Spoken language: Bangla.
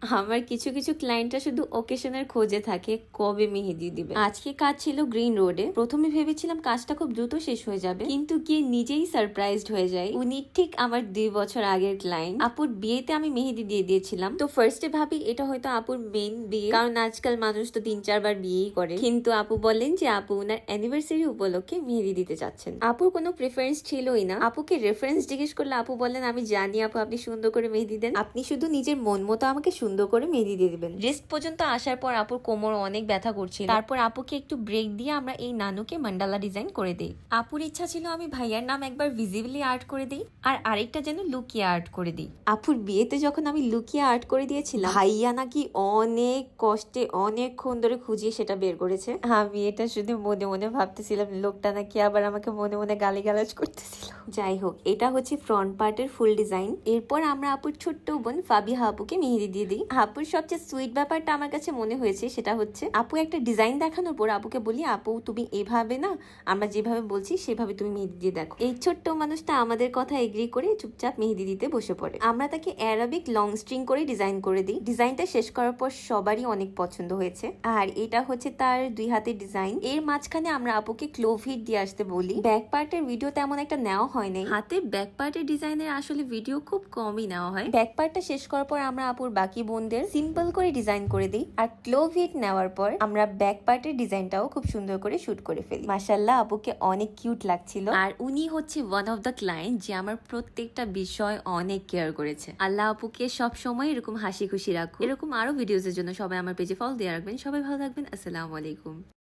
আমার কিছু কিছু ক্লায়েন্টরা শুধু ওকেশনের খোঁজে থাকে কবে মেহেদি দিবে। আজকে কাজ ছিল গ্রিন রোডে। প্রথমে ভেবেছিলাম কাজটা খুব দ্রুত শেষ হয়ে যাবে, কিন্তু গিয়ে নিজেই সারপ্রাইজড হয়ে যায়। উনি ঠিক আমার 2 বছর আগের ক্লায়েন্ট। আপুর বিয়েতে আমি মেহেদি দিয়ে দিয়েছিলাম। তো ফার্স্টে ভাবি এটা হয়তো আপুর মেইন বিয়ে, কারণ আজকাল মানুষ তো 3-4 বার বিয়েই করে। কিন্তু আপু বলেন যে আপু ওনার অ্যানিভার্সারি উপলক্ষে মেহেদি দিতে চাচ্ছেন। আপুর কোনো প্রেফারেন্স ছিলই না। আপুকে রেফারেন্স জিজ্ঞেস করলে আপু বলেন আমি জানি আপু আপনি সুন্দর করে মেহেদি দেন, আপনি শুধু নিজের মন মতো আমাকে সুন্দর করে মেহেদি দিয়ে দিবেন। রেস্ট পর্যন্ত আসার পর আপুর কোমর অনেক ব্যথা করছিল। তারপর আপুকে একটু ব্রেক দিয়ে আমরা এই নানুকে মান্ডালা ডিজাইন করে দিই। আপুর ইচ্ছা ছিল আমি ভাইয়ার নাম একবার ভিজিবলি আর্ট করে দিই, আর আরেকটা যেন লুকিয়ে আর্ট করে দিই। আপুর বিয়েতে যখন আমি লুকিয়ে আর্ট করে দিয়েছিলাম, ভাইয়া নাকি অনেক কষ্টে অনেকক্ষণ ধরে খুঁজিয়ে সেটা বের করেছে। আমি এটা শুধু মনে মনে ভাবতেছিলাম লোকটা নাকি আবার আমাকে মনে মনে গালিগালাজ করতেছিল। যাই হোক, এটা হচ্ছে ফ্রন্ট পার্টের ফুল ডিজাইন। এরপর আমরা আপুর ছোট্ট বোন ফাবিহা আপুকে মেহেদি দিয়ে দিই। আপুর সবচেয়ে সুইট ব্যাপারটা আমার কাছে মনে হয়েছে সেটা হচ্ছে আপু একটা ডিজাইন দেখানোর পর আপুকে বলি আপু তুমি এভাবে না, আমরা যেভাবে বলছি সেভাবে তুমি মেহেদি দিয়ে দেখো। এই ছোট্ট মানুষটা আমাদের কথা এগ্রি করে চুপচাপ মেহেদি দিতে বসে পড়ে। আমরা তাকে অ্যারাবিক লং স্ট্রিং করে ডিজাইন করে দিই। ডিজাইনটা শেষ করার পর সবারই অনেক পছন্দ হয়েছে। আর এটা হচ্ছে তার 2 হাতের ডিজাইন। এর মাঝখানে আমরা আপুকে ক্লোভ হিট দিয়ে আসতে বলি। ব্যাক পার্টের ভিডিও তেমন একটা নেওয়া হয় নাই। হাতের ব্যাক পার্টের ডিজাইনের আসলে ভিডিও খুব কমই নেওয়া হয়। ব্যাক পার্টটা শেষ করার পর আমরা আপুর বাকি বোনদের সিম্পল করে ডিজাইন করে দিই। আর ক্লোভ হিট নেওয়ার পর আমরা ব্যাক পার্টের ডিজাইনটাও খুব সুন্দর করে শুট করে ফেলি। মাশাআল্লাহ আপুকে অনেক কিউট লাগছিল। আর উনি হচ্ছে ওয়ান অফ দ্য ক্লায়েন্ট যে আমার প্রত্যেকটা বিষয় অনেক কেয়ার করেছে। আল্লাহ আপুকে সব সময় এরকম হাসি খুশি রাখুক। এরকম আরো ভিডিওস এর জন্য সবাই আমার পেজে ফলো দিয়ে রাখবেন। সবাই ভালো থাকবেন। আসসালামু আলাইকুম।